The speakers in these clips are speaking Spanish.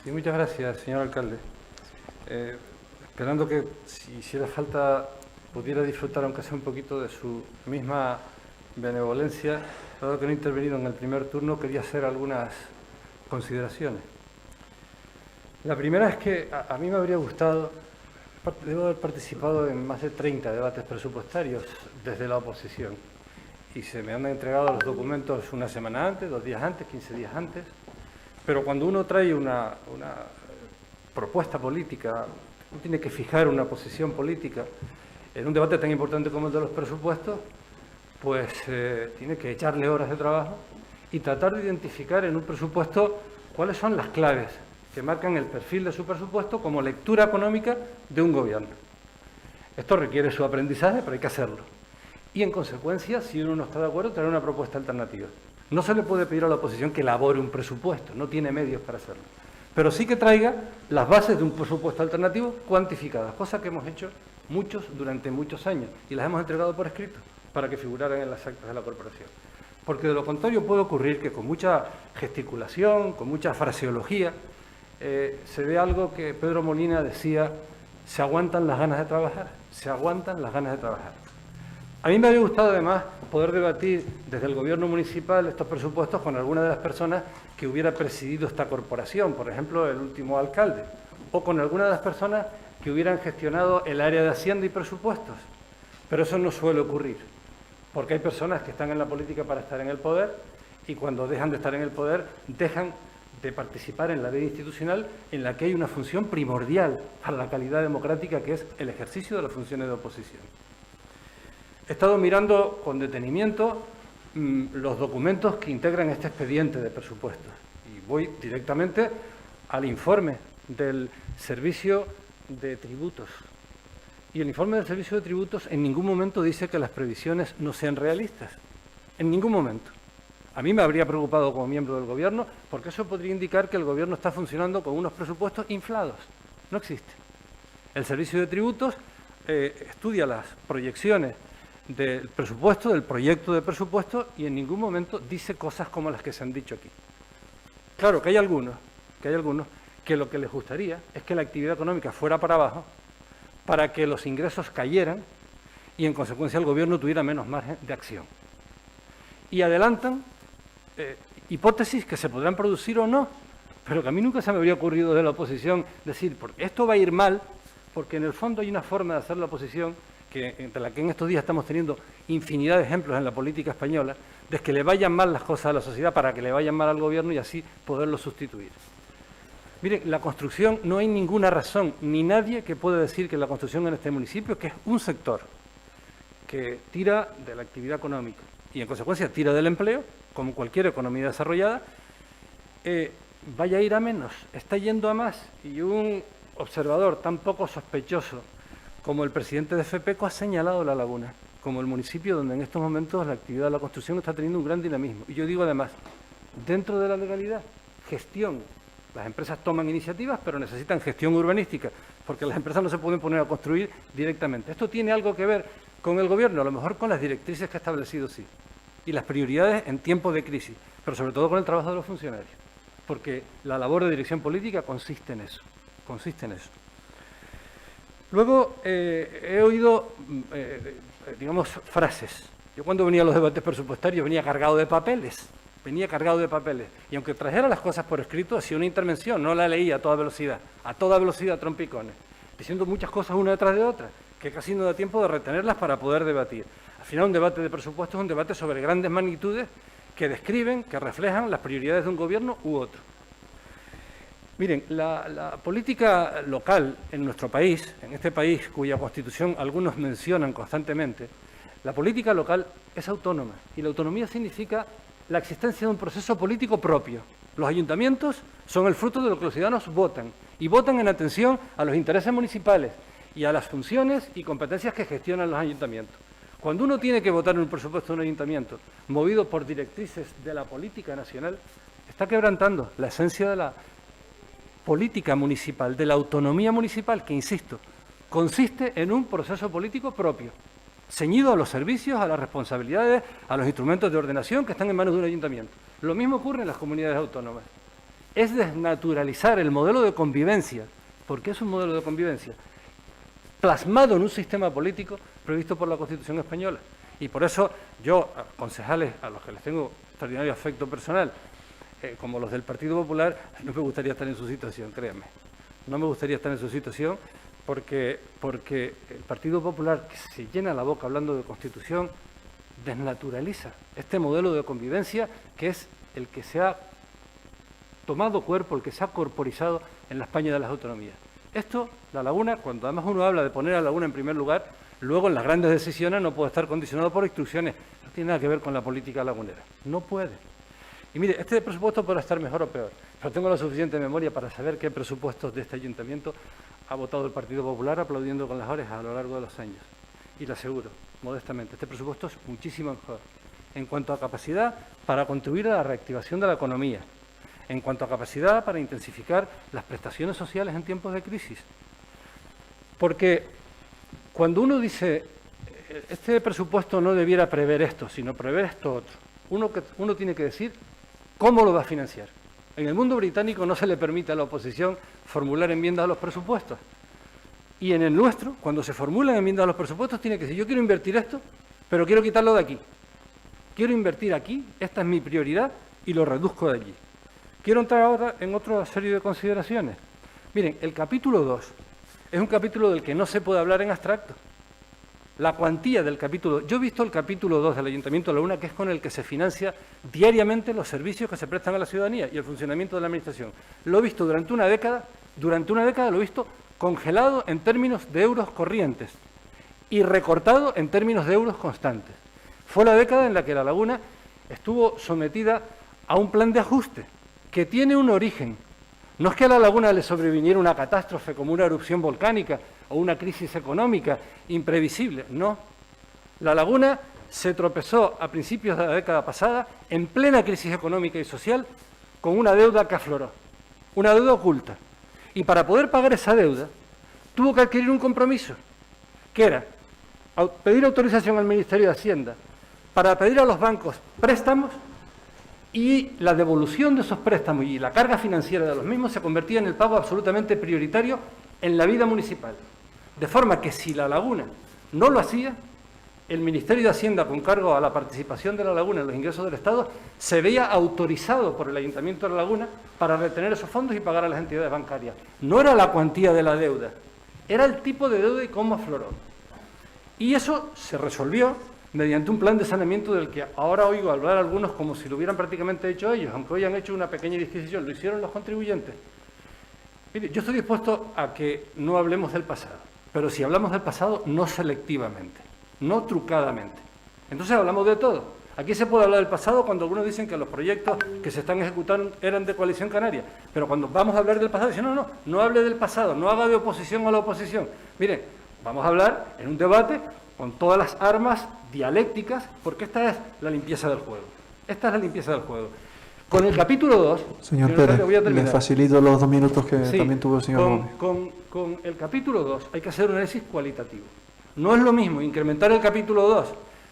Sí, muchas gracias, señor alcalde. Esperando que, si hiciera falta, pudiera disfrutar, aunque sea un poquito, de su misma benevolencia, dado que no he intervenido en el primer turno, quería hacer algunas consideraciones. La primera es que a mí me habría gustado, debo haber participado en más de 30 debates presupuestarios desde la oposición, y se me han entregado los documentos una semana antes, 2 días antes, 15 días antes. Pero cuando uno trae una propuesta política, uno tiene que fijar una posición política en un debate tan importante como el de los presupuestos, pues tiene que echarle horas de trabajo y tratar de identificar en un presupuesto cuáles son las claves que marcan el perfil de su presupuesto como lectura económica de un gobierno. Esto requiere su aprendizaje, pero hay que hacerlo. Y en consecuencia, si uno no está de acuerdo, traer una propuesta alternativa. No se le puede pedir a la oposición que elabore un presupuesto, no tiene medios para hacerlo. Pero sí que traiga las bases de un presupuesto alternativo cuantificadas, cosa que hemos hecho muchos durante muchos años y las hemos entregado por escrito para que figuraran en las actas de la corporación. Porque de lo contrario puede ocurrir que con mucha gesticulación, con mucha fraseología, se ve algo que Pedro Molina decía: se aguantan las ganas de trabajar, se aguantan las ganas de trabajar. A mí me habría gustado, además, poder debatir desde el Gobierno municipal estos presupuestos con alguna de las personas que hubiera presidido esta corporación, por ejemplo, el último alcalde, o con alguna de las personas que hubieran gestionado el área de Hacienda y presupuestos. Pero eso no suele ocurrir, porque hay personas que están en la política para estar en el poder y cuando dejan de estar en el poder dejan de participar en la vida institucional en la que hay una función primordial para la calidad democrática, que es el ejercicio de las funciones de oposición. He estado mirando con detenimiento los documentos que integran este expediente de presupuestos y voy directamente al informe del Servicio de Tributos. Y el informe del Servicio de Tributos en ningún momento dice que las previsiones no sean realistas. En ningún momento. A mí me habría preocupado como miembro del Gobierno, porque eso podría indicar que el Gobierno está funcionando con unos presupuestos inflados. No existe. El Servicio de Tributos estudia las proyecciones del presupuesto, del proyecto de presupuesto, y en ningún momento dice cosas como las que se han dicho aquí. Claro que hay algunos que lo que les gustaría es que la actividad económica fuera para abajo para que los ingresos cayeran y en consecuencia el Gobierno tuviera menos margen de acción. Y adelantan hipótesis que se podrán producir o no, pero que a mí nunca se me habría ocurrido de la oposición decir, porque esto va a ir mal, porque en el fondo hay una forma de hacer la oposición de la que en estos días estamos teniendo infinidad de ejemplos en la política española, de que le vayan mal las cosas a la sociedad para que le vayan mal al Gobierno y así poderlo sustituir. Miren, la construcción, no hay ninguna razón, ni nadie que pueda decir que la construcción en este municipio, que es un sector que tira de la actividad económica y en consecuencia tira del empleo, como cualquier economía desarrollada, vaya a ir a menos, está yendo a más. Y un observador tan poco sospechoso como el presidente de FEPECO ha señalado La Laguna como el municipio donde en estos momentos la actividad de la construcción está teniendo un gran dinamismo. Y yo digo además, dentro de la legalidad, gestión. Las empresas toman iniciativas, pero necesitan gestión urbanística, porque las empresas no se pueden poner a construir directamente. Esto tiene algo que ver con el Gobierno, a lo mejor con las directrices que ha establecido, sí, y las prioridades en tiempos de crisis, pero sobre todo con el trabajo de los funcionarios, porque la labor de dirección política consiste en eso, Luego he oído, digamos, frases. Yo cuando venía a los debates presupuestarios venía cargado de papeles, y aunque trajera las cosas por escrito, hacía una intervención, no la leía a toda velocidad, trompicones, diciendo muchas cosas una detrás de otra, que casi no da tiempo de retenerlas para poder debatir. Al final, un debate de presupuestos es un debate sobre grandes magnitudes que describen, que reflejan las prioridades de un gobierno u otro. Miren, la política local en nuestro país, en este país cuya Constitución algunos mencionan constantemente, la política local es autónoma y la autonomía significa la existencia de un proceso político propio. Los ayuntamientos son el fruto de lo que los ciudadanos votan y votan en atención a los intereses municipales y a las funciones y competencias que gestionan los ayuntamientos. Cuando uno tiene que votar en un presupuesto de un ayuntamiento movido por directrices de la política nacional, está quebrantando la esencia de la política municipal, de la autonomía municipal, que, insisto, consiste en un proceso político propio, ceñido a los servicios, a las responsabilidades, a los instrumentos de ordenación que están en manos de un ayuntamiento. Lo mismo ocurre en las comunidades autónomas. es desnaturalizar el modelo de convivencia, porque es un modelo de convivencia, plasmado en un sistema político previsto por la Constitución española. Y por eso yo, a concejales a los que les tengo extraordinario afecto personal, como los del Partido Popular, no me gustaría estar en su situación, créanme. No me gustaría estar en su situación porque el Partido Popular, que se llena la boca hablando de Constitución, desnaturaliza este modelo de convivencia que es el que se ha tomado cuerpo, el que se ha corporizado en la España de las autonomías. Esto, La Laguna, cuando además uno habla de poner a La Laguna en primer lugar, luego en las grandes decisiones no puede estar condicionado por instrucciones, no tiene nada que ver con la política lagunera, no puede. Y mire, este presupuesto podrá estar mejor o peor, pero tengo la suficiente memoria para saber qué presupuestos de este ayuntamiento ha votado el Partido Popular aplaudiendo con las orejas a lo largo de los años. Y le aseguro, modestamente, este presupuesto es muchísimo mejor en cuanto a capacidad para contribuir a la reactivación de la economía, en cuanto a capacidad para intensificar las prestaciones sociales en tiempos de crisis. Porque cuando uno dice, este presupuesto no debiera prever esto, sino prever esto otro, uno tiene que decir cómo lo va a financiar. En el mundo británico no se le permite a la oposición formular enmiendas a los presupuestos. Y en el nuestro, cuando se formulan enmiendas a los presupuestos, tiene que decir, yo quiero invertir esto, pero quiero quitarlo de aquí. Quiero invertir aquí, esta es mi prioridad, y lo reduzco de allí. Quiero entrar ahora en otra serie de consideraciones. Miren, el capítulo 2 es un capítulo del que no se puede hablar en abstracto. La cuantía del capítulo... Yo he visto el capítulo 2 del Ayuntamiento de La Laguna, que es con el que se financia diariamente los servicios que se prestan a la ciudadanía y el funcionamiento de la Administración. Lo he visto durante una década lo he visto congelado en términos de euros corrientes y recortado en términos de euros constantes. Fue la década en la que La Laguna estuvo sometida a un plan de ajuste que tiene un origen. No es que a La Laguna le sobreviniera una catástrofe como una erupción volcánica o una crisis económica imprevisible, no. La Laguna se tropezó a principios de la década pasada, en plena crisis económica y social, con una deuda que afloró, una deuda oculta. Y para poder pagar esa deuda, tuvo que adquirir un compromiso, que era pedir autorización al Ministerio de Hacienda para pedir a los bancos préstamos, y la devolución de esos préstamos y la carga financiera de los mismos se convertía en el pago absolutamente prioritario en la vida municipal. De forma que si La Laguna no lo hacía, el Ministerio de Hacienda, con cargo a la participación de La Laguna en los ingresos del Estado, se veía autorizado por el Ayuntamiento de La Laguna para retener esos fondos y pagar a las entidades bancarias. No era la cuantía de la deuda, era el tipo de deuda y cómo afloró. Y eso se resolvió mediante un plan de saneamiento del que ahora oigo hablar algunos como si lo hubieran prácticamente hecho ellos, aunque hoy han hecho una pequeña disquisición, lo hicieron los contribuyentes. Mire, yo estoy dispuesto a que no hablemos del pasado, pero si hablamos del pasado, no selectivamente, no trucadamente. Entonces hablamos de todo. Aquí se puede hablar del pasado cuando algunos dicen que los proyectos que se están ejecutando eran de Coalición Canaria, pero cuando vamos a hablar del pasado, dicen, no hable del pasado, no haga de oposición a la oposición. Miren, vamos a hablar en un debate con todas las armas dialécticas, porque esta es la limpieza del juego. Esta es la limpieza del juego. Con el capítulo 2... Señor Pérez, le facilito los 2 minutos que también tuvo el señor Gómez. Con el capítulo 2 hay que hacer un análisis cualitativo. No es lo mismo incrementar el capítulo 2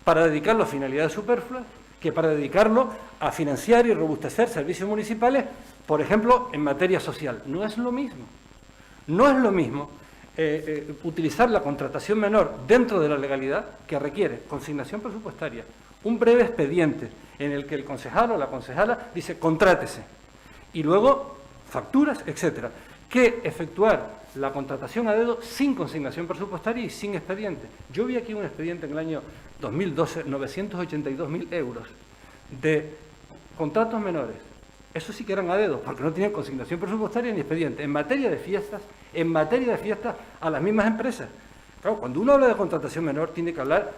para dedicarlo a finalidades superfluas que para dedicarlo a financiar y robustecer servicios municipales, por ejemplo, en materia social. No es lo mismo. No es lo mismo utilizar la contratación menor dentro de la legalidad, que requiere consignación presupuestaria, un breve expediente en el que el concejal o la concejala dice contrátese y luego facturas, etcétera, que efectuar la contratación a dedo sin consignación presupuestaria y sin expediente. Yo vi aquí un expediente en el año 2012, 982.000 euros de contratos menores. Eso sí que eran a dedo, porque no tenían consignación presupuestaria ni expediente. En materia de fiestas, a las mismas empresas. Claro, cuando uno habla de contratación menor, tiene que hablar,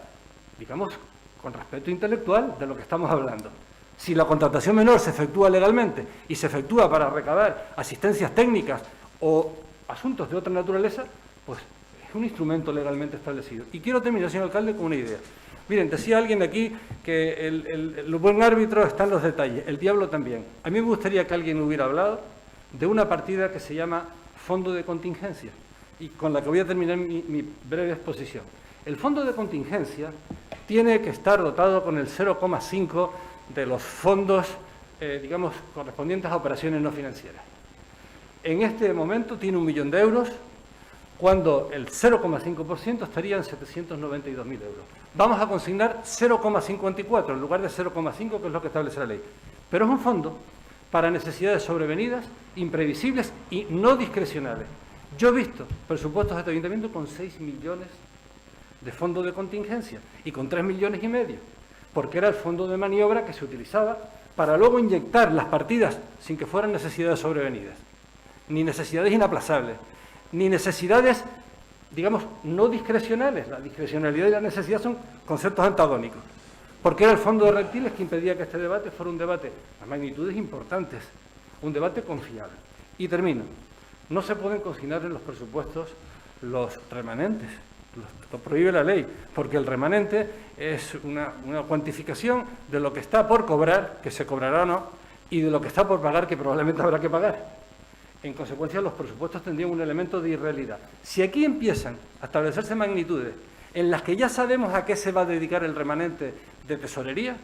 digamos, con respeto intelectual de lo que estamos hablando. Si la contratación menor se efectúa legalmente y se efectúa para recabar asistencias técnicas o asuntos de otra naturaleza, pues es un instrumento legalmente establecido. Y quiero terminar, señor alcalde, con una idea. Miren, decía alguien aquí que el buen árbitro está en los detalles, el diablo también. A mí me gustaría que alguien hubiera hablado de una partida que se llama Fondo de Contingencia, y con la que voy a terminar mi breve exposición. El Fondo de Contingencia tiene que estar dotado con el 0,5 de los fondos digamos, correspondientes a operaciones no financieras. En este momento tiene 1 millón de euros, cuando el 0,5% estaría en 792.000 euros. Vamos a consignar 0,54 en lugar de 0,5, que es lo que establece la ley. Pero es un fondo para necesidades sobrevenidas, imprevisibles y no discrecionales. Yo he visto presupuestos de este ayuntamiento con 6 millones de fondo de contingencia y con 3,5 millones, porque era el fondo de maniobra que se utilizaba para luego inyectar las partidas sin que fueran necesidades sobrevenidas, ni necesidades inaplazables, ni necesidades, digamos, no discrecionales. La discrecionalidad y la necesidad son conceptos antagónicos, porque era el fondo de reptiles que impedía que este debate fuera un debate a magnitudes importantes, un debate confiable. Y termino. No se pueden consignar en los presupuestos los remanentes, lo prohíbe la ley, porque el remanente es una cuantificación de lo que está por cobrar, que se cobrará o no, y de lo que está por pagar, que probablemente habrá que pagar. En consecuencia, los presupuestos tendrían un elemento de irrealidad. Si aquí empiezan a establecerse magnitudes en las que ya sabemos a qué se va a dedicar el remanente de tesorería,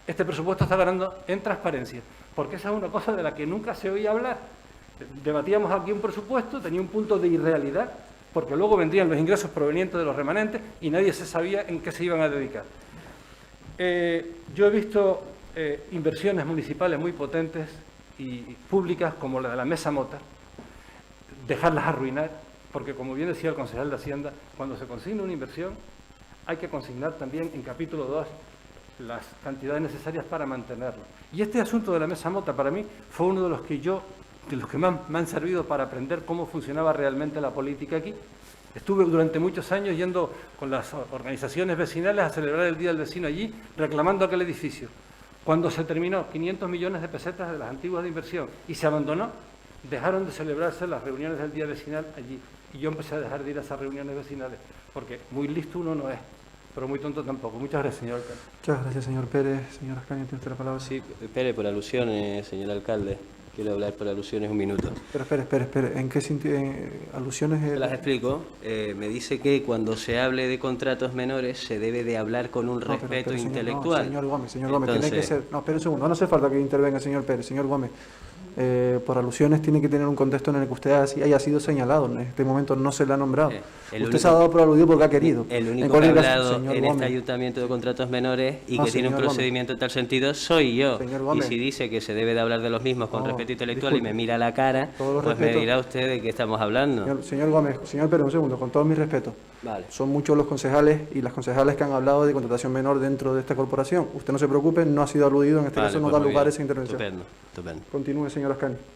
este presupuesto está ganando en transparencia, porque esa es una cosa de la que nunca se oía hablar. Debatíamos aquí un presupuesto, tenía un punto de irrealidad, porque luego vendrían los ingresos provenientes de los remanentes y nadie se sabía en qué se iban a dedicar. Yo he visto inversiones municipales muy potentes y públicas, como la de la Mesa Mota, dejarlas arruinar, porque como bien decía el concejal de Hacienda, cuando se consigna una inversión hay que consignar también en capítulo 2 las cantidades necesarias para mantenerlo. Y este asunto de la Mesa Mota para mí fue uno de los que más me han servido para aprender cómo funcionaba realmente la política aquí. Estuve durante muchos años yendo con las organizaciones vecinales a celebrar el Día del Vecino allí, reclamando aquel edificio. Cuando se terminó 500 millones de pesetas de las antiguas de inversión y se abandonó, dejaron de celebrarse las reuniones del Día Vecinal allí. Y yo empecé a dejar de ir a esas reuniones vecinales, porque muy listo uno no es, pero muy tonto tampoco. Muchas gracias, señor alcalde. Muchas gracias, señor Pérez. Señor Ascanio, tiene usted la palabra. Sí, Pérez, por alusiones, señor alcalde. Quiero hablar por alusiones un minuto. Pero espere. ¿En qué sentido? ¿Alusiones? Se las explico. Me dice que cuando se hable de contratos menores se debe de hablar con un respeto intelectual. Señor Gómez, tiene que ser... No, espere un segundo. No hace falta que intervenga, señor Pérez. Señor Gómez, por alusiones tiene que tener un contexto en el que usted haya sido señalado. En este momento no se le ha nombrado. Usted se ha dado por aludido porque ha querido. El único que ha hablado en este ayuntamiento de contratos menores y que tiene un procedimiento en tal sentido soy yo. Y si dice que se debe de hablar de los mismos con respeto intelectual y me mira a la cara, pues me dirá usted de qué estamos hablando. Señor Gómez, señor Pérez, un segundo, con todo mi respeto. Vale. Son muchos los concejales y las concejales que han hablado de contratación menor dentro de esta corporación. Usted no se preocupe, no ha sido aludido, en este caso no da lugar a esa intervención. Estupendo. Continúe, señor Ascanio.